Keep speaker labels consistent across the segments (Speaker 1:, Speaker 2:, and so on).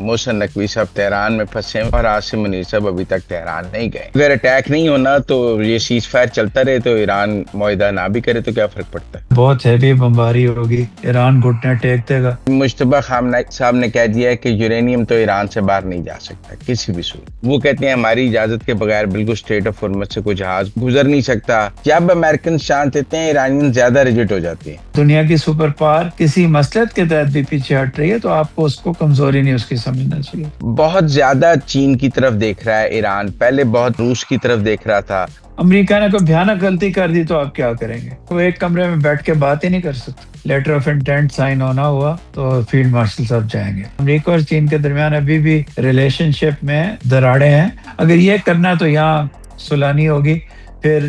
Speaker 1: محسن نقوی صاحب تہران میں پھنسے ہیں اور عاصم منیر صاحب ابھی تک تہران نہیں گئے. اگر اٹیک نہیں ہونا تو یہ سیز فائر چلتا رہے تو ایران معاہدہ نہ بھی کرے تو کیا فرق پڑتا ہے؟
Speaker 2: بہت ہیوی بمباری ہوگی، ایران گھٹنے ٹیک دے گا.
Speaker 1: مشتبہ خامنہ صاحب نے کہہ دیا ہے کہ یورینیم تو ایران سے باہر نہیں جا سکتا کسی بھی صورت. وہ کہتے ہیں ہماری اجازت کے بغیر بالکل اسٹریٹ آف ہارمز سے کوئی جہاز گزر نہیں سکتا. جب امریکن شانت لیتے ہیں ایرانین زیادہ ریجٹ ہو جاتی ہیں.
Speaker 2: دنیا کی سپر پاور کسی مصلحت کے تحت بھی پیچھے ہٹ رہی ہے تو آپ کو اس کو کمزوری نہیں اس کی سمجھنا چاہیے.
Speaker 1: بہت زیادہ چین کی طرف دیکھ رہا ہے ایران، پہلے بہت روس کی طرف دیکھ رہا تھا.
Speaker 2: امریکہ نے کوئی بھیانک غلطی کر دی تو آپ کیا کریں گے؟ وہ ایک کمرے میں بیٹھ کے بات ہی نہیں کر سکتے. لیٹر آف انٹینٹ سائن ہونا ہوا تو فیلڈ مارشل صاحب جائیں گے. امریکہ اور چین کے درمیان ابھی بھی ریلیشن شپ میں دراڑیں ہیں. اگر یہ کرنا تو یہاں صلح نہیں ہوگی، پھر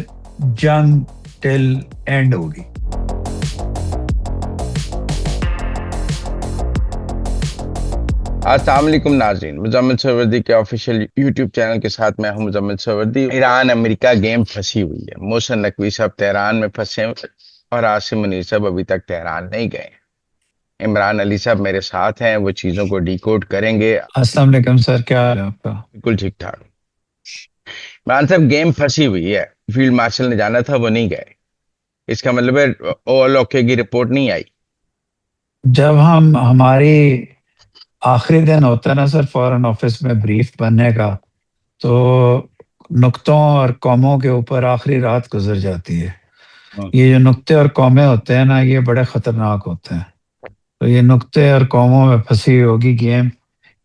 Speaker 2: جنگ ٹل اینڈ ہوگی.
Speaker 1: السلام علیکم ناظرین، مزمل سروردی کے آفیشیل یوٹیوب چینل کے ساتھ میں ہوں مزمل سروردی. ایران امریکہ گیم پھنسی ہوئی ہے. محسن نقوی صاحب تہران میں پھنسے ہیں اور عاصم منیر صاحب ابھی تک تہران نہیں گئے. عمران علی صاحب میرے ساتھ ہیں، وہ چیزوں کو ڈی کوڈ کریں گے.
Speaker 2: السلام علیکم سر، کیا حال ہے آپ کا؟
Speaker 1: بالکل ٹھیک ٹھاک. عمران صاحب گیم پھنسی ہوئی ہے، فیلڈ مارشل نے جانا تھا وہ نہیں گئے. اس کا مطلب ہے آل اوکے کی رپورٹ نہیں آئی.
Speaker 2: جب ہماری آخری دن ہوتا ہے نا سر فورن آفس میں بریف بننے کا، تو نقطوں اور قوموں کے اوپر آخری رات گزر جاتی ہے. یہ جو نقطے اور قومیں ہوتے ہیں نا، یہ بڑے خطرناک ہوتے ہیں. تو یہ نقطے اور قوموں میں پھنسی ہوگی گیم،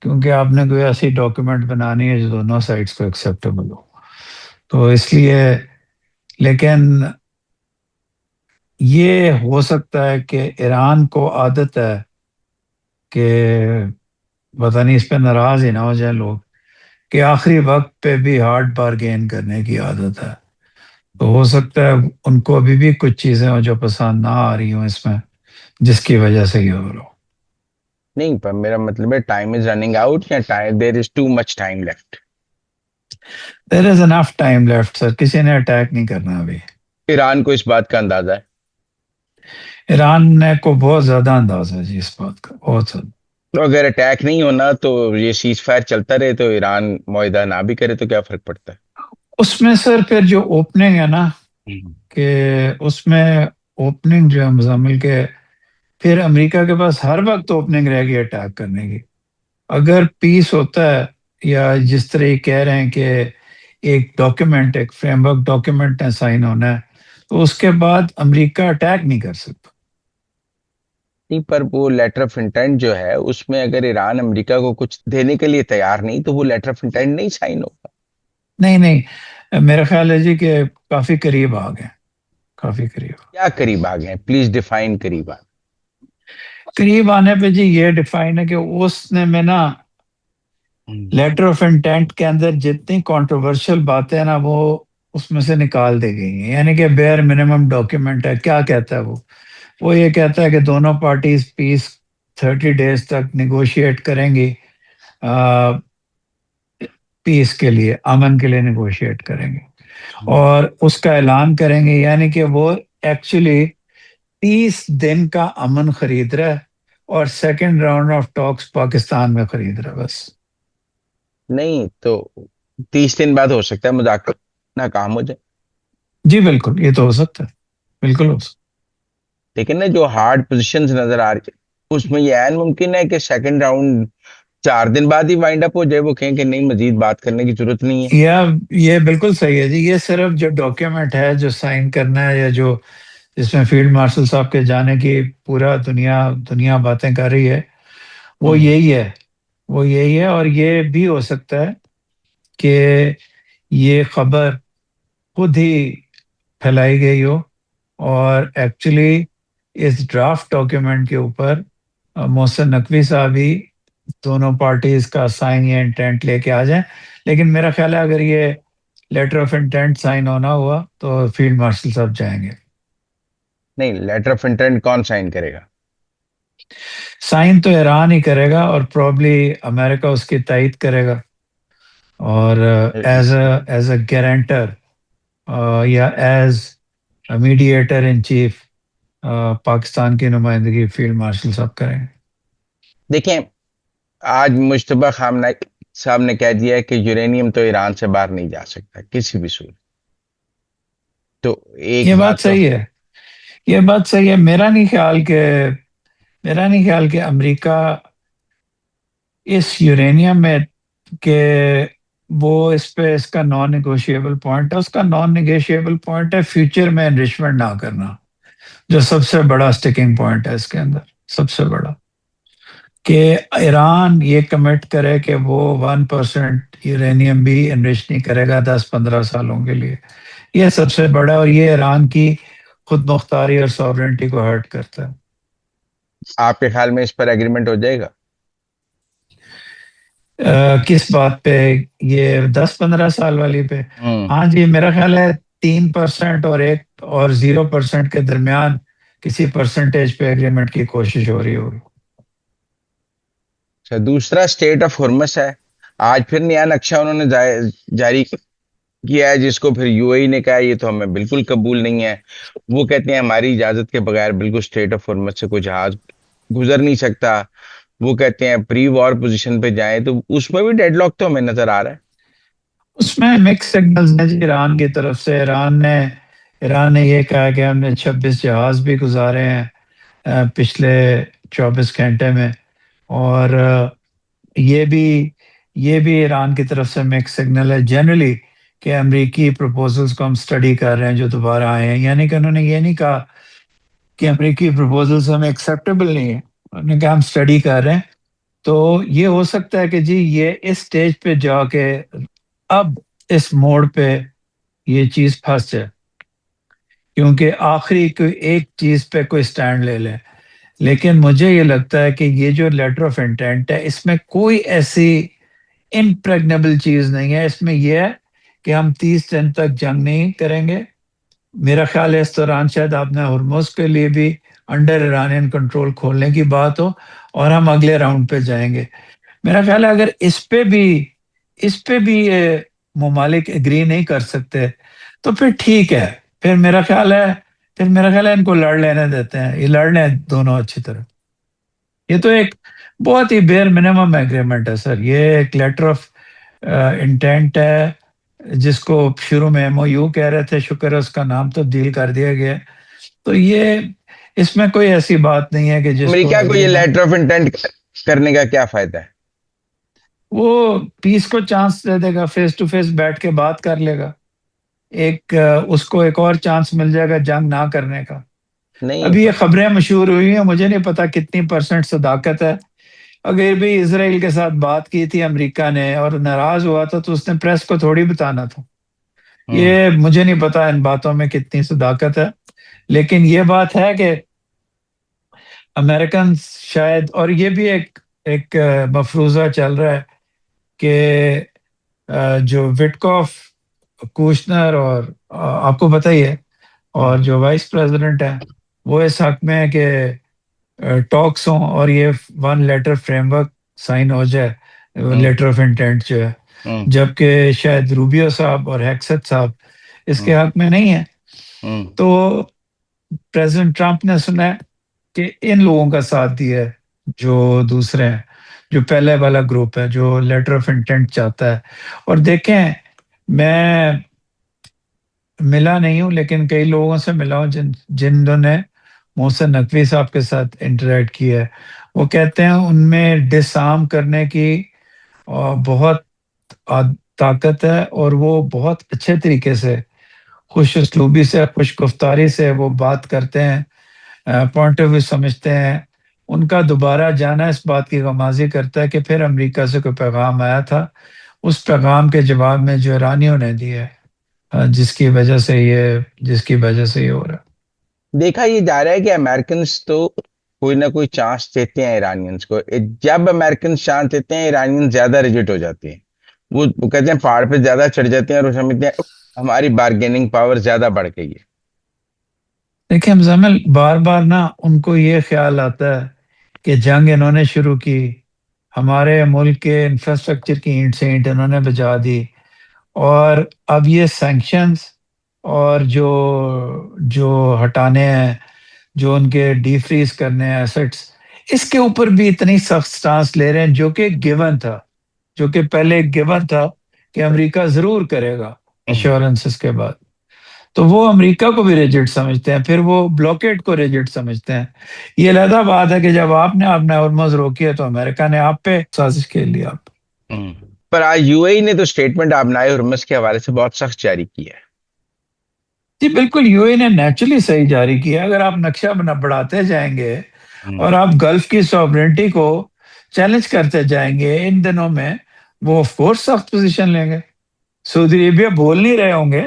Speaker 2: کیونکہ آپ نے کوئی ایسی ڈاکیومنٹ بنانی ہے جو دونوں سائڈز کو ایکسیپٹیبل ہو. تو اس لیے، لیکن یہ ہو سکتا ہے کہ ایران کو عادت ہے کہ پتہ نہیں اس پہ ناراض ہی نہ ہو جائیں لوگ، کہ آخری وقت پہ بھی ہارڈ بارگین کرنے کی عادت ہے. تو ہو سکتا ہے ان کو ابھی بھی کچھ چیزیں ہوں جو پسند نہ آ رہی ہوں اس میں، جس کی وجہ سے یہ ہو رہا ہو.
Speaker 1: نہیں، پر میرا مطلب ہے ٹائم از رننگ آؤٹ یا دیر از ٹو مچ ٹائم لیفٹ.
Speaker 2: دیر از انف ٹائم لیفٹ سر، کسی نے اٹیک نہیں کرنا ابھی.
Speaker 1: ایران کو اس بات کا اندازہ ہے.
Speaker 2: ایران نے کو بہت زیادہ اندازہ ہے جی اس بات کا، بہت زیادہ.
Speaker 1: تو اگر اٹیک نہیں ہونا تو یہ سیز فائر چلتا رہے تو ایران معاہدہ نہ بھی کرے تو کیا فرق پڑتا ہے؟
Speaker 2: اس میں سر پھر جو اوپننگ ہے نا، کہ اس میں اوپننگ جو ہے مزمل کے، پھر امریکہ کے پاس ہر وقت اوپننگ رہے گی اٹیک کرنے کی. اگر پیس ہوتا ہے، یا جس طرح یہ کہہ رہے ہیں کہ ایک ڈاکیومنٹ، ایک فریم ورک ڈاکیومنٹ ہے سائن ہونا ہے، تو اس کے بعد امریکہ اٹیک نہیں کر سکتا.
Speaker 1: نہیں، پر وہ لیٹر آف انٹینٹ جو ہے اس میں اگر ایران امریکہ کو کچھ دینے کے لیے تیار نہیں تو وہ لیٹر آف انٹینٹ نہیں سائن ہوگا.
Speaker 2: نہیں، میرا خیال ہے جی کہ کافی قریب آ گئے، کافی قریب.
Speaker 1: کیا قریب آ گئے؟ پلیز ڈیفائن قریب آ گئے.
Speaker 2: قریب آنے پہ جی یہ ڈیفائن ہے کہ اس نے میں نا لیٹر آف انٹینٹ کے اندر جتنی کنٹروورشل باتیں نا وہ اس میں سے نکال دی گئی ہیں. یعنی کہ بیئر منیمم ڈاکیومنٹ ہے. کیا کہتا ہے وہ یہ کہتا ہے کہ دونوں پارٹیز پیس 30 ڈیز تک نیگوشیٹ کریں گی، پیس کے لیے، امن کے لیے نیگوشیٹ کریں گے اور اس کا اعلان کریں گے. یعنی کہ وہ ایکچولی 30 دن کا امن خرید رہا ہے اور سیکنڈ راؤنڈ آف ٹاکس پاکستان میں خرید رہا ہے بس.
Speaker 1: نہیں تو 30 دن بعد ہو سکتا ہے مذاکرہ ناکام ہو جائے.
Speaker 2: جی بالکل، یہ تو ہو سکتا ہے، بالکل ہو سکتا ہے.
Speaker 1: لیکن نا جو ہارڈ پوزیشنز نظر آ رہی ہے اس میں یہ عین ممکن ہے کہ سیکنڈ راؤنڈ 4 دن بعد ہی وائنڈ اپ ہو جائے، وہ کہیں کہ نہیں مزید بات کرنے کی ضرورت نہیں ہے.
Speaker 2: یا یہ بالکل صحیح ہے جی. یہ صرف جو ڈاکیومنٹ ہے جو سائن کرنا ہے، یا جو جس میں فیلڈ مارشل صاحب کے جانے کی پورا دنیا باتیں کر رہی ہے، وہ یہی ہے، وہ یہی ہے. اور یہ بھی ہو سکتا ہے کہ یہ خبر خود ہی پھیلائی گئی ہو اور ایکچولی اس ڈرافٹ ڈاکیومنٹ کے اوپر محسن نقوی صاحب ہی دونوں پارٹیز کا سائن یا انٹینٹ لے کے آ جائیں. لیکن میرا خیال ہے اگر یہ لیٹر آف انٹینٹ سائن ہونا ہوا تو فیلڈ مارشل صاحب جائیں گے.
Speaker 1: نہیں، لیٹر آف انٹینٹ کون سائن کرے گا؟
Speaker 2: سائن تو ایران ہی کرے گا اور پروبلی امریکہ اس کی تائید کرے گا، اور ایز اے گارنٹر یا as mediator in chief Pakistan کی نمائندگی فیلڈ مارشل صاحب کریں گے.
Speaker 1: دیکھیں، آج مشتبہ خامنہ صاحب نے کہہ دیا ہے کہ یورینیم تو ایران سے باہر نہیں جا سکتا کسی بھی صورت. تو ایک
Speaker 2: یہ
Speaker 1: بات
Speaker 2: بات
Speaker 1: تو
Speaker 2: صحیح ہے، یہ بات صحیح ہے. میرا نہیں خیال کہ امریکہ اس یورینیم میں کہ وہ اس کا نان نیگوشیبل پوائنٹ ہے. اس کا نان نیگوشیبل پوائنٹ ہے فیوچر میں انرچمنٹ نہ کرنا، جو سب سے بڑا سٹیکنگ پوائنٹ ہے اس کے اندر، سب سے بڑا. کہ ایران یہ کمٹ کرے کہ وہ 1% یورینیم بھی انرچ نہیں کرے گا 10-15 سالوں کے لیے. یہ سب سے بڑا، اور یہ ایران کی خود مختاری اور ساورنٹی کو ہرٹ کرتا ہے.
Speaker 1: آپ کے خیال میں اس پر ایگریمنٹ ہو جائے گا؟
Speaker 2: کس بات پہ؟ یہ 10-15 سال والی پہ؟
Speaker 1: ہوں.
Speaker 2: ہاں جی، میرا خیال ہے 3% اور 0% کے درمیان کسی پرسنٹیج پہ ایگریمنٹ کی کوشش ہو رہی ہوگی.
Speaker 1: اچھا، دوسرا اسٹیٹ آف ہرمس ہے. آج پھر نیا نقشہ انہوں نے جاری کیا ہے، جس کو پھر یو اے ای نے کہا یہ تو ہمیں بالکل قبول نہیں ہے. وہ کہتے ہیں ہماری اجازت کے بغیر بالکل اسٹیٹ آف ہرمس سے کوئی جہاز گزر نہیں سکتا. وہ کہتے ہیں پری وار پوزیشن پہ جائیں. تو اس میں بھی ڈیڈ لاک تو ہمیں نظر آ رہا ہے.
Speaker 2: اس میں مکس سگنلز ہیں جی ایران کی طرف سے. ایران نے یہ کہا کہ ہم نے 26 جہاز بھی گزارے ہیں پچھلے 24 گھنٹے میں. اور یہ بھی ایران کی طرف سے مکس سگنل ہے جنرلی، کہ امریکی پروپوزلز کو ہم سٹڈی کر رہے ہیں جو دوبارہ آئے ہیں. یعنی کہ انہوں نے یہ نہیں کہا کہ امریکی پروپوزلز ہمیں ایکسیپٹیبل نہیں ہے، انہوں نے کہا ہم سٹڈی کر رہے ہیں. تو یہ ہو سکتا ہے کہ جی یہ اس سٹیج پہ جا کے اب اس موڑ پہ یہ چیز پھنس جائے، کیونکہ آخری کوئی ایک چیز پہ کوئی سٹینڈ لے لے. لیکن مجھے یہ لگتا ہے کہ یہ جو لیٹر آف انٹینٹ ہے اس میں کوئی ایسی امپریگنیبل چیز نہیں ہے. اس میں یہ ہے کہ ہم 30 دن تک جنگ نہیں کریں گے. میرا خیال ہے اس دوران شاید آپ نے ہرمز کے لیے بھی انڈر ایرانین کنٹرول کھولنے کی بات ہو، اور ہم اگلے راؤنڈ پہ جائیں گے. میرا خیال ہے اگر اس پہ بھی یہ ممالک اگری نہیں کر سکتے تو پھر ٹھیک ہے. پھر میرا خیال ہے ان کو لڑ لینے دیتے ہیں، یہ لڑ لیں دونوں اچھی طرح. یہ تو ایک بہت ہی بیئر منیمم ایگریمنٹ ہے سر. یہ ایک لیٹر آف انٹینٹ ہے جس کو شروع میں ایم او یو کہہ رہے تھے، شکر ہے اس کا نام تبدیل کر دیا گیا. تو یہ اس میں کوئی ایسی بات نہیں ہے کہ جس کو
Speaker 1: امریکہ کو یہ
Speaker 2: ایگریمنٹ.
Speaker 1: لیٹر آف انٹینٹ کرنے کا کیا فائدہ ہے؟
Speaker 2: وہ پیس کو چانس دے دے گا، فیس ٹو فیس بیٹھ کے بات کر لے گا. اس کو ایک اور چانس مل جائے گا جنگ نہ کرنے کا.
Speaker 1: نہیں.
Speaker 2: ابھی یہ خبریں مشہور ہوئی ہیں، مجھے نہیں پتا کتنی پرسنٹ صداقت ہے. اگر بھی اسرائیل کے ساتھ بات کی تھی امریکہ نے اور ناراض ہوا تھا تو اس نے پریس کو تھوڑی بتانا تھا.
Speaker 1: ہوں.
Speaker 2: یہ مجھے نہیں پتا ان باتوں میں کتنی صداقت ہے، لیکن یہ بات ہے کہ امریکن شاید، اور یہ بھی ایک مفروضہ چل رہا ہے کہ جو وٹکوف، کوشنر اور آپ کو پتہ ہی ہے، اور جو وائس پریزیڈنٹ ہیں وہ اس حق میں ہے کہ ٹاکس ہوں اور یہ 1 لیٹر فریم ورک سائن ہو جائے،
Speaker 1: ہوں.
Speaker 2: لیٹر آف انٹینٹ جو ہے.
Speaker 1: ہوں.
Speaker 2: جبکہ شاید روبیو صاحب اور ہیکسٹ صاحب اس
Speaker 1: ہوں.
Speaker 2: کے حق میں نہیں ہے.
Speaker 1: ہوں.
Speaker 2: تو پریزیڈنٹ ٹرمپ نے سنا ہے کہ ان لوگوں کا ساتھ دیا ہے جو دوسرے ہیں، جو پہلے والا گروپ ہے جو لیٹر آف انٹینٹ چاہتا ہے. اور دیکھیں، میں ملا نہیں ہوں لیکن کئی لوگوں سے ملا ہوں جنہوں نے محسن نقوی صاحب کے ساتھ انٹریکٹ کیا ہے. وہ کہتے ہیں ان میں ڈس آرم کرنے کی بہت طاقت ہے، اور وہ بہت اچھے طریقے سے، خوش اسلوبی سے، خوش گفتاری سے وہ بات کرتے ہیں، پوائنٹ آف ویو سمجھتے ہیں. ان کا دوبارہ جانا اس بات کی غمازی کرتا ہے کہ پھر امریکہ سے کوئی پیغام آیا تھا، اس پیغام کے جواب میں جو ایرانیوں نے دیا ہے، جس کی وجہ سے یہ ہو رہا ہے.
Speaker 1: دیکھا یہ جا رہا ہے کہ امریکنز تو کوئی نہ کوئی چانس دیتے ہیں ایرانینز کو. جب امریکنز چانس دیتے ہیں ایرانین زیادہ ریجٹ ہو جاتے ہیں. وہ کہتے ہیں پہاڑ پہ زیادہ چڑھ جاتے ہیں اور وہ سمجھتے ہیں ہماری بارگیننگ پاور زیادہ بڑھ گئی ہے.
Speaker 2: دیکھیں مزمل، بار بار نا ان کو یہ خیال آتا ہے کہ جنگ انہوں نے شروع کی، ہمارے ملک کے انفراسٹرکچر کی اینٹ سے اینٹ انہوں نے بجا دی، اور اب یہ سینکشنز اور جو ہٹانے ہیں، جو ان کے ڈی فریز کرنے ہیں ایسٹس، اس کے اوپر بھی اتنی سخت سٹانس لے رہے ہیں جو کہ گیون تھا، جو کہ پہلے گیون تھا کہ امریکہ ضرور کرے گا ایشورنس کے بعد. تو وہ امریکہ کو بھی ریجٹ سمجھتے ہیں، پھر وہ بلاکیڈ کو ریجٹ سمجھتے ہیں. یہ علیحدہ بات ہے کہ جب آپ نے اپنا ہرمز روکی ہے تو امریکہ نے آپ پہ سازش کھیل لی. آپ
Speaker 1: پر آج یو اے ای نے تو اسٹیٹمنٹ آبنائے ہرمز کے حوالے سے بہت سخت جاری کی ہے.
Speaker 2: جی بالکل، یو اے نے نیچرلی صحیح جاری کیا. اگر آپ نقشہ بڑھاتے جائیں گے اور آپ گلف کی سوورنٹی کو چیلنج کرتے جائیں گے ان دنوں میں، وہ آف کورس سخت پوزیشن لیں گے. سعودی عربیہ بول نہیں رہے ہوں گے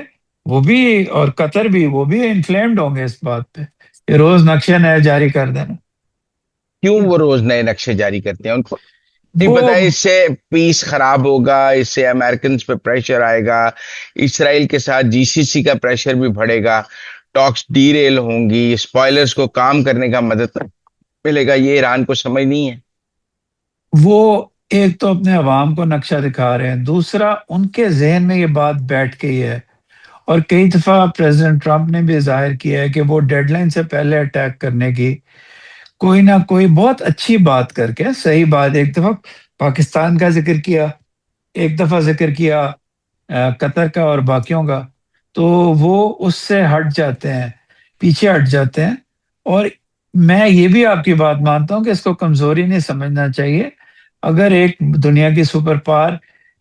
Speaker 2: وہ بھی، اور قطر بھی، وہ بھی انفلیمڈ ہوں گے اس بات پہ کہ روز نقشے نئے جاری کر دینا.
Speaker 1: کیوں وہ روز نئے نقشے جاری کرتے ہیں؟ ان کو نہیں
Speaker 2: وہ
Speaker 1: پتا اس سے پیس خراب ہوگا، اس سے امریکنز پہ پریشر آئے گا، اسرائیل کے ساتھ جی سی سی کا پریشر بھی بڑھے گا، ٹاکس ڈی ریل ہوں گی، اسپوائلرز کو کام کرنے کا مدد ملے گا. یہ ایران کو سمجھ نہیں ہے.
Speaker 2: وہ ایک تو اپنے عوام کو نقشہ دکھا رہے ہیں، دوسرا ان کے ذہن میں یہ بات بیٹھ گئی ہے. اور کئی دفعہ پریزیڈنٹ ٹرمپ نے بھی ظاہر کیا ہے کہ وہ ڈیڈ لائن سے پہلے اٹیک کرنے کی کوئی نہ کوئی بہت اچھی بات کر کے، صحیح بات، ایک دفعہ پاکستان کا ذکر کیا، ایک دفعہ ذکر کیا قطر کا اور باقیوں کا، تو وہ اس سے ہٹ جاتے ہیں، پیچھے ہٹ جاتے ہیں. اور میں یہ بھی آپ کی بات مانتا ہوں کہ اس کو کمزوری نہیں سمجھنا چاہیے. اگر ایک دنیا کی سپر پاور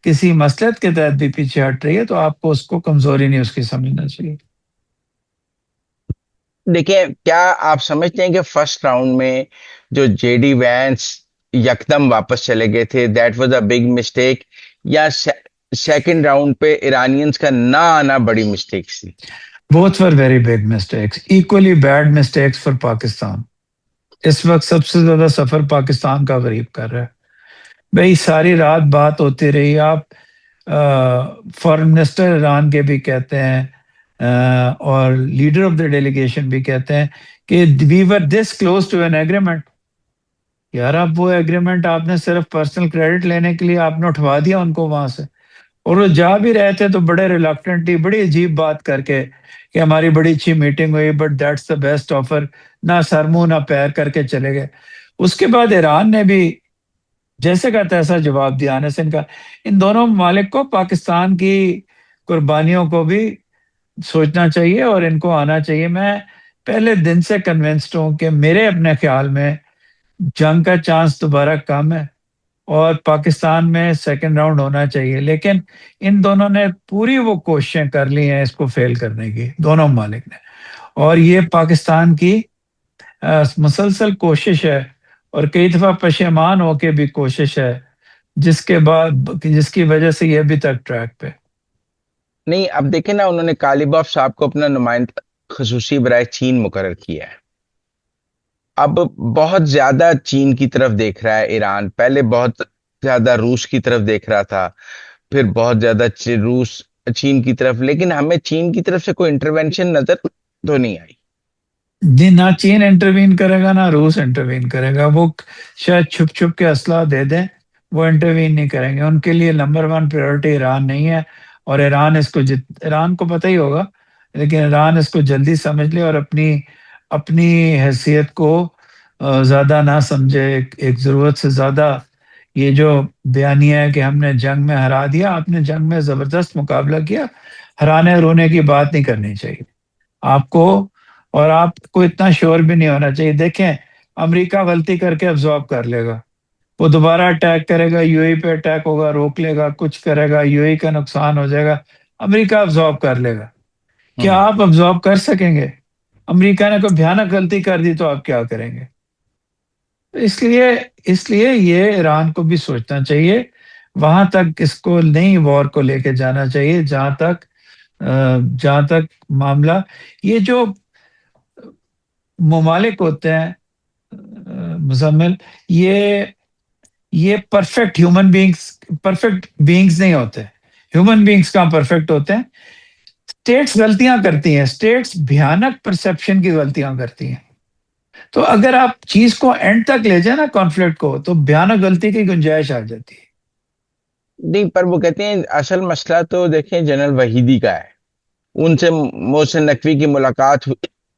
Speaker 2: کسی مصلحت کے تحت بھی پیچھے ہٹ رہی ہے تو آپ کو اس کو کمزوری نہیں اس کی سمجھنا چاہیے.
Speaker 1: دیکھیں، کیا آپ سمجھتے ہیں کہ فرسٹ راؤنڈ میں جو جے ڈی وینس یکدم واپس چلے گئے تھے that was a big mistake, یا سیکنڈ راؤنڈ پہ ایرانینز کا نہ آنا بڑی مسٹیک تھی؟
Speaker 2: Both were very big mistakes, equally bad mistakes for Pakistan. اس وقت سب سے زیادہ سفر پاکستان کا غریب کر رہا ہے. بھئی ساری رات بات ہوتی رہی، آپ فارن منسٹر ایران کے بھی کہتے ہیں اور لیڈر آف دا ڈیلیگیشن بھی کہتے ہیں کہ we were this close to an agreement. یار اب وہ ایگریمنٹ آپ نے صرف پرسنل کریڈٹ لینے کے لیے آپ نے اٹھوا دیا ان کو وہاں سے، اور وہ جا بھی رہے تھے تو بڑے ریلکٹنٹلی، بڑی عجیب بات کر کے کہ ہماری بڑی اچھی میٹنگ ہوئی but that's the best offer, نہ سر منہ نہ پیر کر کے چلے گئے. اس کے بعد ایران نے بھی جیسے کا تیسا جواب دیا آنے سے ان کا. ان دونوں ممالک کو پاکستان کی قربانیوں کو بھی سوچنا چاہیے اور ان کو آنا چاہیے. میں پہلے دن سے کنونسڈ ہوں کہ میرے اپنے خیال میں جنگ کا چانس دوبارہ کم ہے اور پاکستان میں سیکنڈ راؤنڈ ہونا چاہیے. لیکن ان دونوں نے پوری وہ کوششیں کر لی ہیں اس کو فیل کرنے کی، دونوں ممالک نے. اور یہ پاکستان کی مسلسل کوشش ہے اور کئی دفعہ پشیمان ہو کے بھی کوشش ہے، جس کی وجہ سے یہ ابھی تک ٹریک پہ.
Speaker 1: نہیں، اب دیکھیں نا، انہوں نے کالیباف صاحب کو اپنا نمائندہ خصوصی برائے چین مقرر کیا ہے. اب بہت زیادہ چین کی طرف دیکھ رہا ہے ایران. پہلے بہت زیادہ روس کی طرف دیکھ رہا تھا، پھر بہت زیادہ روس چین کی طرف. لیکن ہمیں چین کی طرف سے کوئی انٹروینشن نظر تو نہیں آئی.
Speaker 2: جی، نہ چین انٹروین کرے گا نہ روس انٹروین کرے گا. وہ شاید چھپ چھپ کے اسلحہ دے دیں، وہ انٹروین نہیں کریں گے. ان کے لیے نمبر ون پریورٹی ایران نہیں ہے، اور ایران اس کو ایران کو پتہ ہی ہوگا، لیکن ایران اس کو جلدی سمجھ لے اور اپنی حیثیت کو زیادہ نہ سمجھے. ایک ضرورت سے زیادہ یہ جو بیانیہ ہے کہ ہم نے جنگ میں ہرا دیا، آپ نے جنگ میں زبردست مقابلہ کیا، ہرانے رونے کی بات نہیں کرنی چاہیے آپ کو. اور آپ کو اتنا شور بھی نہیں ہونا چاہیے. دیکھیں، امریکہ غلطی کر کے ابزارب کر لے گا، وہ دوبارہ اٹیک کرے گا، یو اے پہ اٹیک ہوگا، روک لے گا، کچھ کرے گا، یو اے کا نقصان ہو جائے گا، امریکہ ابزارب کر لے گا. کیا آپ ابزارب کر سکیں گے؟ امریکہ نے کوئی بھیانک غلطی کر دی تو آپ کیا کریں گے؟ اس لیے یہ ایران کو بھی سوچنا چاہیے. وہاں تک اس کو نئی وار کو لے کے جانا چاہیے جہاں تک معاملہ. یہ جو ممالک ہوتے ہیں مزمل، یہ پرفیکٹ بینگز نہیں ہوتے. ہیومن بینگز کہاں پرفیکٹ ہوتے ہیں؟ اسٹیٹس غلطیاں کرتی ہیں، اسٹیٹس بھیانک پرسپشن کی غلطیاں کرتی ہیں. تو اگر آپ چیز کو اینڈ تک لے جائیں نا کانفلکٹ کو، تو بھیانک غلطی کی گنجائش آ جاتی ہے.
Speaker 1: نہیں، پر وہ کہتے ہیں اصل مسئلہ تو دیکھیں جنرل وحیدی کا ہے. ان سے محسن نقوی کی ملاقات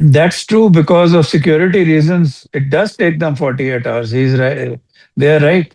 Speaker 2: That's true because of security reasons. It does take them 48 hours. He's right. They are right.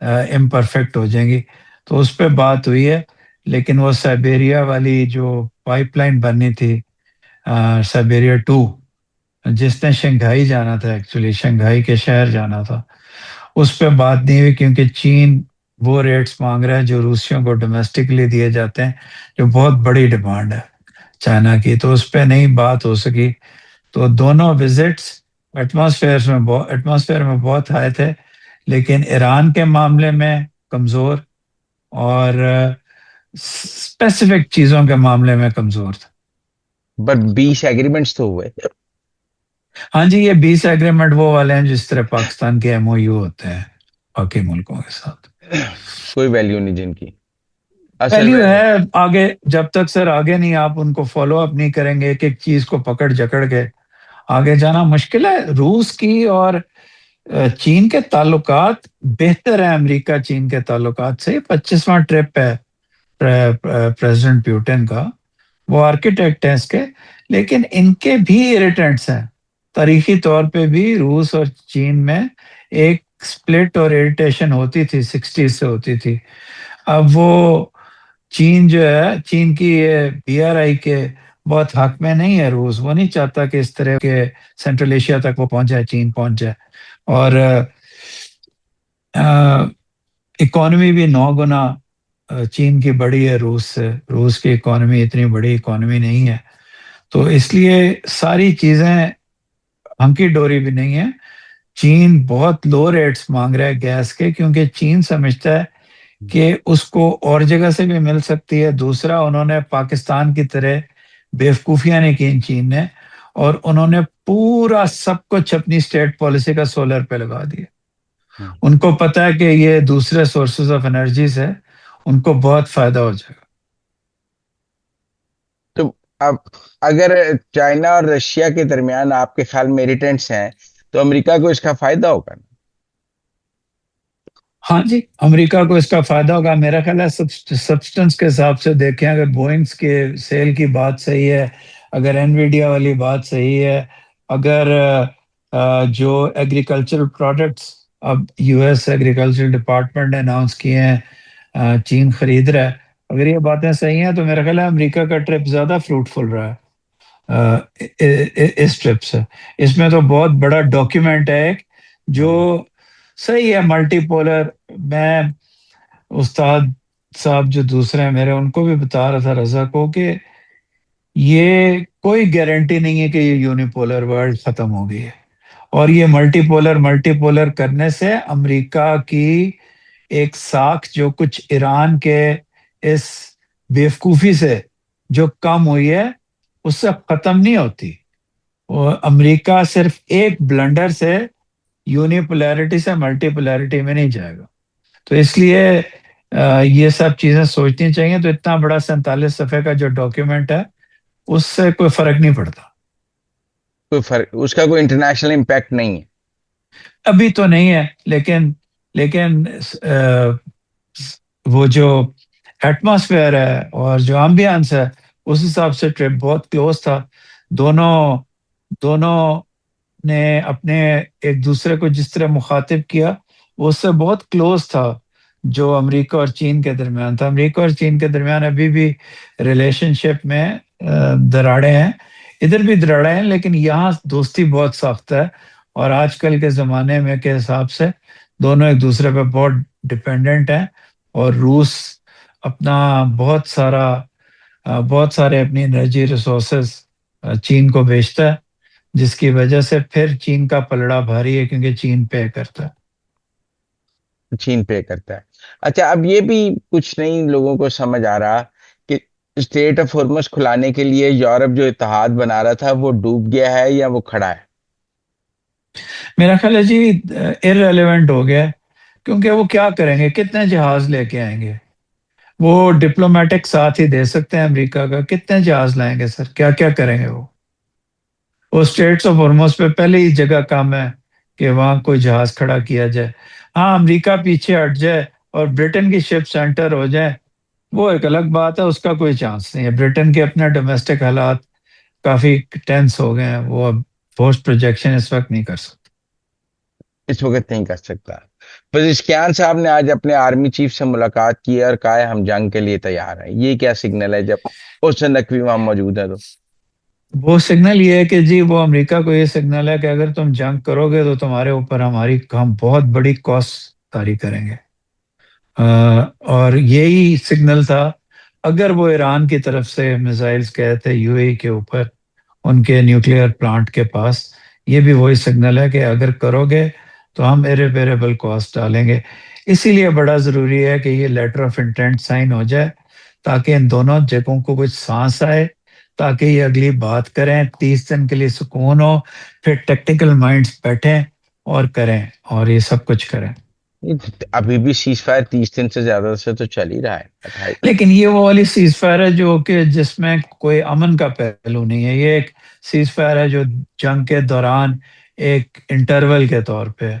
Speaker 2: Imperfect ہو جائیں گی. تو اس پہ بات ہوئی ہے. لیکن وہ سائبیریا والی جو پائپ لائن بننی تھی، سائبیریا 2، جس نے شنگھائی جانا تھا، ایکچولی شنگھائی کے شہر جانا تھا، اس پہ بات نہیں ہوئی کیونکہ چین وہ ریٹس مانگ رہا ہے جو روسیوں کو ڈومیسٹکلی دیے جاتے ہیں، جو بہت بڑی ڈیمانڈ ہے چائنا کی. تو اس پہ نہیں بات ہو سکی. تو دونوں وزٹس ایٹماسفیئر میں بہت ہائے تھے، لیکن ایران کے معاملے میں کمزور، اور اسپیسیفک چیزوں کے معاملے میں کمزور تھا.
Speaker 1: بٹ 20 ایگریمنٹس تو ہوئے.
Speaker 2: ہاں جی، یہ 20 ایگریمنٹ وہ والے ہیں جس طرح پاکستان کے ایم او یو ہوتے ہیں باقی ملکوں کے ساتھ.
Speaker 1: کوئی ویلیو نہیں جن کی اصل
Speaker 2: ویلیو
Speaker 1: میں.
Speaker 2: ہے آگے، جب تک سر آگے نہیں آپ ان کو فالو اپ نہیں کریں گے، ایک ایک چیز کو پکڑ جکڑ کے آگے جانا مشکل ہے. روس کی اور چین کے تعلقات بہتر ہیں امریکہ چین کے تعلقات سے. 25واں ٹرپ ہے پریزیڈنٹ پیوٹن کا، وہ آرکیٹیکٹ ہیں اس کے، لیکن ان کے بھی اریٹنٹس ہیں. تاریخی طور پہ بھی روس اور چین میں ایک سپلٹ اور اریٹیشن ہوتی تھی، 60s سے ہوتی تھی. اب وہ چین جو ہے، چین کی بی آر آئی کے بہت حق میں نہیں ہے روس. وہ نہیں چاہتا کہ اس طرح کے سینٹرل ایشیا تک وہ پہنچ جائے، چین پہنچ جائے. اور اکانومی بھی 9 گنا چین کی بڑی ہے روس سے. روس کی اکانومی اتنی بڑی اکانومی نہیں ہے. تو اس لیے ساری چیزیں ہنکی ڈوری بھی نہیں ہے. چین بہت لو ریٹس مانگ رہا ہے گیس کے، کیونکہ چین سمجھتا ہے کہ اس کو اور جگہ سے بھی مل سکتی ہے. دوسرا، انہوں نے پاکستان کی طرح بیوقوفیاں نہیں کی چین نے، اور انہوں نے پورا سب کچھ اپنی اسٹیٹ پالیسی کا سولر پہ لگا دیا. ان کو پتا ہے کہ یہ دوسرے سورسز آف انرجیز ہے، ان کو بہت فائدہ ہو جائے گا.
Speaker 1: تو اب اگر چائنا اور رشیا کے درمیان آپ کے خیال میں ریٹنٹس ہیں تو امریکہ کو اس کا فائدہ ہوگا نا؟
Speaker 2: ہاں جی، امریکہ کو اس کا فائدہ ہوگا. میرا خیال ہے سبسٹنس کے حساب سے دیکھیں، اگر بوئنگس کے سیل کی بات صحیح ہے، اگر انویڈیا والی بات صحیح ہے، اگر جو ایگریکلچرل پروڈکٹس اب یو ایس ایگریکلچر ڈپارٹمنٹ نے اناؤنس کیے ہیں چین خرید رہا ہے، اگر یہ باتیں صحیح ہیں تو میرا خیال ہے امریکہ کا ٹرپ زیادہ فروٹفل رہا ہے اس ٹرپ سے. اس میں تو بہت بڑا ڈاکیومنٹ ہے ایک جو صحیح ہے، ملٹی پولر. میں استاد صاحب جو دوسرے ہیں میرے، ان کو بھی بتا رہا تھا، رضا کو، کہ یہ کوئی گارنٹی نہیں ہے کہ یہ یونیپولر ورلڈ ختم ہو گئی ہے. اور یہ ملٹی پولر کرنے سے امریکہ کی ایک ساکھ جو کچھ ایران کے اس بیوقوفی سے جو کم ہوئی ہے، اس سے ختم نہیں ہوتی. اور امریکہ صرف ایک بلنڈر سے یونیپولیرٹی سے ملٹی پولیرٹی میں نہیں جائے گا. تو اس لیے یہ سب چیزیں سوچنی چاہیے. تو اتنا بڑا 47 صفحے کا جو ڈاکیومنٹ ہے، اس سے کوئی فرق نہیں پڑتا.
Speaker 1: کوئی فرق اس کا کوئی انٹرنیشنل امپیکٹ نہیں ہے
Speaker 2: ابھی تو نہیں ہے، لیکن وہ جو ایٹماسفیئر ہے اور جو ایمبینس ہے، اس حساب سے ٹرپ بہت کلوز تھا. دونوں دونوں نے اپنے ایک دوسرے کو جس طرح مخاطب کیا، وہ اس سے بہت کلوز تھا جو امریکہ اور چین کے درمیان تھا. امریکہ اور چین کے درمیان ابھی بھی ریلیشن شپ میں دراڑیں ہیں، ادھر بھی دراڑیں ہیں، لیکن یہاں دوستی بہت سخت ہے. اور آج کل کے زمانے میں کے حساب سے دونوں ایک دوسرے پہ بہت ڈپینڈنٹ ہیں. اور روس اپنا بہت سارے اپنی انرجی ریسورسز چین کو بیچتا ہے، جس کی وجہ سے پھر چین کا پلڑا بھاری ہے کیونکہ چین پے کرتا ہے.
Speaker 1: چین پے کرتا ہے. اچھا، اب یہ بھی کچھ نہیں لوگوں کو سمجھ آ رہا کہ اسٹریٹ آف ہارمز کھلانے کے لیے یورپ جو اتحاد بنا رہا تھا وہ ڈوب گیا ہے یا وہ کھڑا ہے؟
Speaker 2: میرا خیال ہے جی ارریلیونٹ ہو گیا ہے، کیونکہ وہ کیا کریں گے، کتنے جہاز لے کے آئیں گے. وہ ڈپلومیٹک ساتھ ہی دے سکتے ہیں امریکہ کا، کتنے جہاز لائیں گے سر، کیا کیا کریں گے وہ اسٹریٹس آف ہارمز پہ پہلے ہی جگہ کم ہے کہ وہاں کوئی جہاز کھڑا کیا جائے. ہاں، امریکہ پیچھے ہٹ جائے اور برٹن کی شپ سینٹر ہو جائے، وہ ایک الگ بات ہے، اس کا کوئی چانس نہیں ہے. برٹن کے اپنے ڈومیسٹک حالات کافی ٹینس ہو گئے ہیں، وہ اب فورس پروجیکشن اس وقت نہیں کر سکتے.
Speaker 1: اس وقت نہیں کر سکتا. پزشکیان صاحب نے آج اپنے آرمی چیف سے ملاقات کی ہے اور کہا ہے ہم جنگ کے لیے تیار ہیں. یہ کیا سگنل ہے جب حسین نقوی وہاں موجود ہے تو؟
Speaker 2: وہ سگنل یہ ہے کہ جی وہ امریکہ کو یہ سگنل ہے کہ اگر تم جنگ کرو گے تو تمہارے اوپر ہم بہت بڑی کاسٹ طاری کریں گے. اور یہی سگنل تھا اگر وہ ایران کی طرف سے میزائلز گئے تھے یو اے کے اوپر ان کے نیوکلیئر پلانٹ کے پاس. یہ بھی وہی سگنل ہے کہ اگر کرو گے تو ہم ایریبیریبل کاسٹ ڈالیں گے. اسی لیے بڑا ضروری ہے کہ یہ لیٹر آف انٹینٹ سائن ہو جائے تاکہ ان دونوں جگہوں کو کچھ سانس آئے، تاکہ یہ اگلی بات کریں، 30 دن کے لیے سکون ہو، پھر ٹیکنیکل مائنڈز بیٹھیں اور کریں اور یہ سب کچھ کریں.
Speaker 1: ابھی بھی سیز فائر 30 دن سے زیادہ سے تو چل ہی رہا ہے.
Speaker 2: لیکن یہ وہ والی سیز فائر ہے جو کہ جس میں کوئی امن کا پہلو نہیں ہے. یہ ایک سیز فائر ہے جو جنگ کے دوران ایک انٹرول کے طور پہ ہے.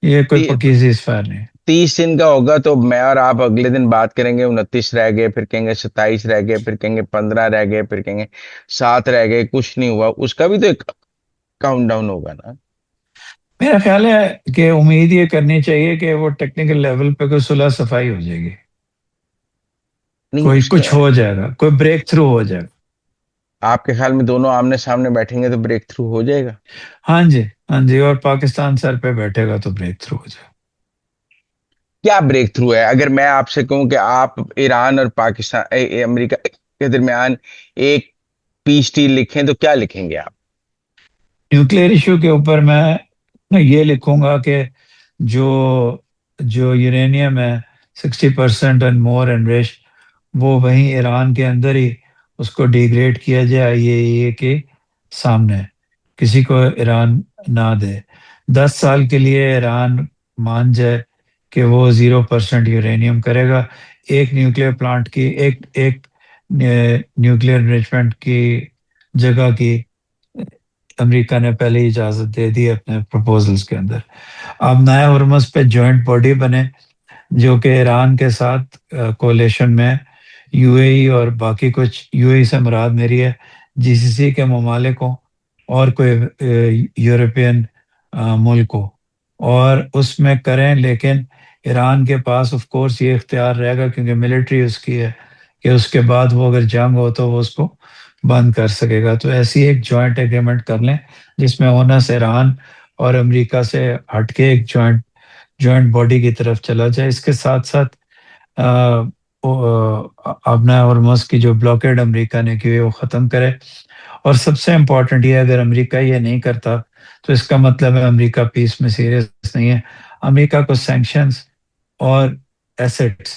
Speaker 2: یہ کوئی پکی سیز فائر نہیں ہے.
Speaker 1: 30 دن کا ہوگا تو میں اور آپ اگلے دن بات کریں گے 29 رہ گئے، پھر کہیں گے 27 رہ گئے، پھر کہیں گے 15 رہ گئے، پھر کہیں گے 7 رہ گئے، کچھ نہیں ہوا. اس کا بھی تو ایک کاؤنٹ ڈاؤن ہوگا نا.
Speaker 2: میرا خیال ہے کہ امید یہ کرنی چاہیے کہ وہ ٹیکنیکل لیول پہ کوئی صلح صفائی ہو جائے گی،
Speaker 1: نہیں
Speaker 2: کوئی
Speaker 1: اس کا
Speaker 2: کچھ ہو جائے گا، کوئی بریک تھرو ہو جائے گا.
Speaker 1: آپ کے خیال میں دونوں آمنے سامنے بیٹھیں گے تو بریک تھرو ہو جائے گا؟
Speaker 2: ہاں جی، ہاں جی، اور پاکستان سر پہ بیٹھے گا تو بریک تھرو ہو جائے گا.
Speaker 1: کیا بریک تھرو ہے؟ اگر میں آپ سے کہوں کہ آپ ایران اور پاکستان امریکہ کے درمیان ایک پیس ڈیل لکھیں تو کیا لکھیں گے آپ؟
Speaker 2: نیوکلیئر ایشو کے اوپر میں یہ لکھوں گا کہ جو جو یورینیم ہے 60% اینڈ مور انریچ، وہ وہیں ایران کے اندر ہی اس کو ڈیگریڈ کیا جائے یہ کے سامنے، کسی کو ایران نہ دے. 10 سال کے لیے ایران مان جائے کہ وہ 0% یورینیم کرے گا. ایک نیوکلیئر پلانٹ کی ایک نیوکلیئر انریچمنٹ کی جگہ کی امریکہ نے پہلے اجازت دے دی اپنے پروپوزلز کے اندر. اب نیا ہرمز پہ جوائنٹ باڈی بنے جو کہ ایران کے ساتھ کولیشن میں یو اے ای اور باقی کچھ، یو اے ای سے مراد میری ہے جی سی سی کے ممالک ہوں اور کوئی یورپین ملک ہو، اور اس میں کریں. لیکن ایران کے پاس آف کورس یہ اختیار رہے گا کیونکہ ملٹری اس کی ہے کہ اس کے بعد وہ اگر جنگ ہو تو وہ اس کو بند کر سکے گا. تو ایسی ایک جوائنٹ ایگریمنٹ کر لیں جس میں اونس ایران اور امریکہ سے ہٹ کے ایک جوائنٹ باڈی کی طرف چلا جائے. اس کے ساتھ ساتھ ابنا ہرمز کی جو بلاکیڈ امریکہ نے کی وہ ختم کرے. اور سب سے امپورٹنٹ یہ اگر امریکہ یہ نہیں کرتا تو اس کا مطلب ہے امریکہ پیس میں سیریس نہیں ہے. امریکہ کو سینکشنز اور ایسٹس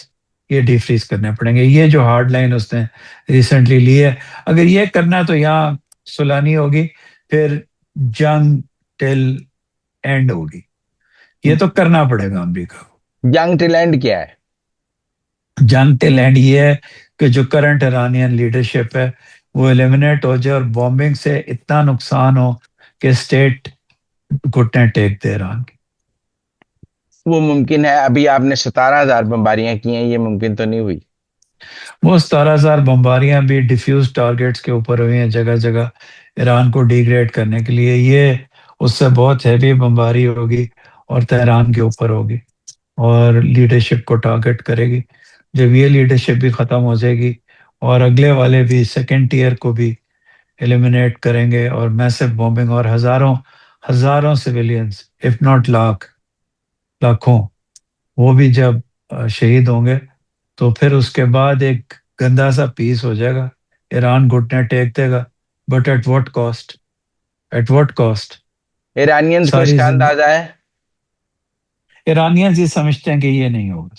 Speaker 2: یہ ڈی فریز کرنے پڑیں گے. یہ جو ہارڈ لائن اس نے ریسنٹلی لی ہے، اگر یہ کرنا ہے تو یہاں سلانی ہوگی، پھر جنگ ٹل اینڈ ہوگی. یہ تو کرنا پڑے گا امریکہ کو.
Speaker 1: جنگ ٹل اینڈ کیا ہے؟
Speaker 2: جنگ ٹل اینڈ یہ ہے کہ جو کرنٹ ایرانین لیڈرشپ ہے وہ ایلیمنیٹ ہو جائے اور بومبنگ سے اتنا نقصان ہو کہ اسٹیٹ گھٹنے ٹیک دے ایران کی.
Speaker 1: وہ ممکن ہے؟ ابھی آپ نے 17,000 بمباریاں کی ہیں، یہ ممکن تو نہیں ہوئی.
Speaker 2: وہ 17,000 بمباریاں بھی ڈیفیوز ٹارگیٹس کے اوپر ہوئی ہیں جگہ جگہ ایران کو ڈیگریڈ کرنے کے لیے. یہ اس سے بہت ہیوی بمباری ہوگی اور تہران کے اوپر ہوگی اور لیڈرشپ کو ٹارگٹ کرے گی. جب یہ لیڈرشپ بھی ختم ہو جائے گی اور اگلے والے بھی سیکنڈ ٹیئر کو بھی ایلیمنیٹ کریں گے اور میسو بومبنگ اور ہزاروں سویلینز اف ناٹ لاکھوں وہ بھی جب شہید ہوں گے تو پھر اس کے بعد ایک گندا سا پیس ہو جائے گا. ایران گھٹنے ٹیک دے گا، but at what cost? At what cost?
Speaker 1: Iranians کو اس
Speaker 2: ساری
Speaker 1: کا
Speaker 2: زندگی
Speaker 1: اندازہ ہے؟
Speaker 2: ایرانیز یہ سمجھتے ہیں کہ یہ نہیں ہوگا.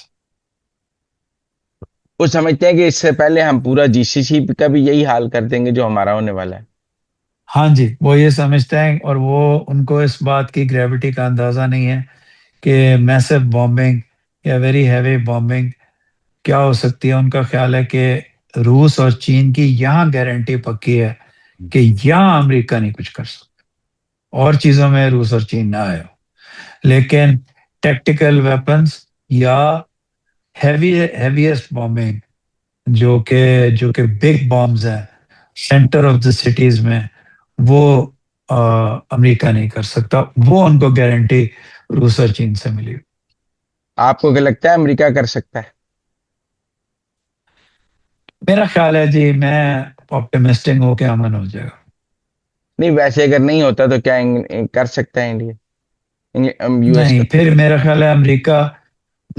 Speaker 1: وہ سمجھتے ہیں کہ اس سے پہلے ہم پورا جی سی سی کا بھی یہی حال کر دیں گے جو ہمارا ہونے والا ہے.
Speaker 2: ہاں جی، وہ یہ سمجھتے ہیں اور وہ ان کو اس بات کی گریوٹی کا اندازہ نہیں ہے کہ میسو بومبنگ یا ویری ہیوی بومبنگ کیا ہو سکتی ہے. ان کا خیال ہے کہ روس اور چین کی یہاں گارنٹی پکی ہے کہ یہاں امریکہ نہیں کچھ کر سکتا، اور چیزوں میں روس اور چین نہ آئے ہو، لیکن ٹیکٹیکل ویپنز یا ہیویسٹ بومبنگ جو کہ بگ بامز ہیں سینٹر آف دا سٹیز میں، وہ امریکہ نہیں کر سکتا. وہ ان کو گارنٹی روس اور چین سے ملی.
Speaker 1: آپ کو کیا لگتا ہے امریکہ کر سکتا ہے؟
Speaker 2: میرا خیال ہے جی، میں آپٹمسٹنگ ہو کے امن ہو جائے گا۔
Speaker 1: نہیں ویسے اگر نہیں ہوتا تو کیا کر سکتا ہے انڈیا، یو ایس
Speaker 2: نہیں،
Speaker 1: کا؟
Speaker 2: پھر میرا خیال ہے امریکہ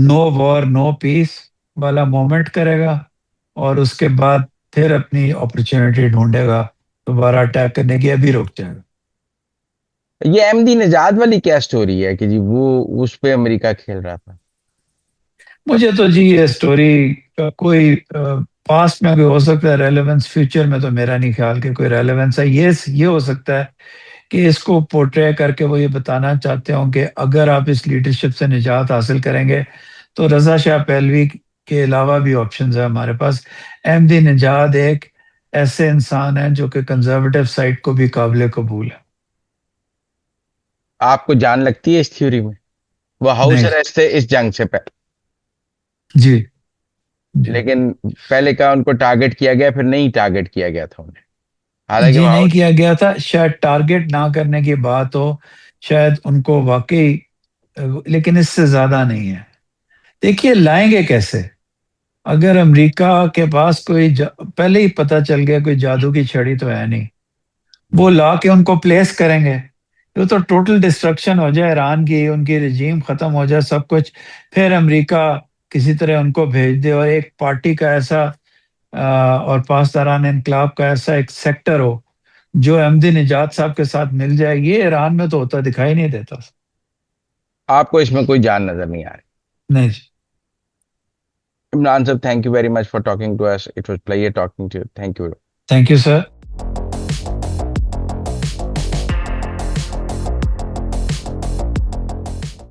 Speaker 2: نو وار نو پیس والا مومنٹ کرے گا، اور اس کے بعد پھر اپنی اپرچونٹی ڈھونڈے گا دوبارہ اٹیک کرنے کی، ابھی رک جائے گا۔
Speaker 1: یہ احمدی نژاد والی کیا سٹوری ہے کہ جی وہ اس پہ امریکہ کھیل رہا تھا؟
Speaker 2: مجھے تو جی یہ سٹوری کا کوئی پاسٹ میں بھی ہو سکتا ہے ریلیونس، فیوچر میں تو میرا نہیں خیال کہ کوئی ریلیونس ہے۔ یہ ہو سکتا ہے کہ اس کو پورٹرے کر کے وہ یہ بتانا چاہتے ہوں کہ اگر آپ اس لیڈرشپ سے نجات حاصل کریں گے تو رضا شاہ پہلوی کے علاوہ بھی آپشنز ہیں ہمارے پاس۔ احمدی نژاد ایک ایسے انسان ہیں جو کہ کنزرویٹو سائٹ کو بھی قابل قبول ہے۔
Speaker 1: آپ کو جان لگتی ہے اس تھیوری میں؟ وہ ہاؤس
Speaker 2: نہیں
Speaker 1: اریسٹ تھے اس جنگ سے پہلے،
Speaker 2: جی جی
Speaker 1: لیکن پہلے کا ان کو ٹارگٹ کیا گیا، پھر نہیں ٹارگٹ کیا گیا تھا انہیں، حالانکہ
Speaker 2: جی،
Speaker 1: وہ
Speaker 2: نہیں
Speaker 1: ہاؤس...
Speaker 2: کیا گیا تھا، شاید ٹارگٹ نہ کرنے کی بات ہو، شاید ان کو واقعی، لیکن اس سے زیادہ نہیں ہے۔ دیکھیے لائیں گے کیسے؟ اگر امریکہ کے پاس پہلے ہی پتہ چل گیا کوئی جادو کی چھڑی تو ہے نہیں، وہ لا کے ان کو پلیس کریں گے، وہ تو ٹوٹل ڈسٹرکشن ہو جائے ایران کی، ان کی رجیم ختم ہو جائے سب کچھ، پھر امریکہ کسی طرح ان کو بھیج دے اور ایک پارٹی کا ایسا اور پاسداران انقلاب کا ایسا ایک سیکٹر ہو جو احمدی نژاد صاحب کے ساتھ مل جائے، یہ ایران میں تو ہوتا دکھائی نہیں دیتا۔
Speaker 1: آپ کو اس میں کوئی جان نظر نہیں آ رہی؟
Speaker 2: نہیں جی،
Speaker 1: Imran sahab, thank you very much for talking to us, it was pleasure talking to you, thank you.
Speaker 2: Thank you sir.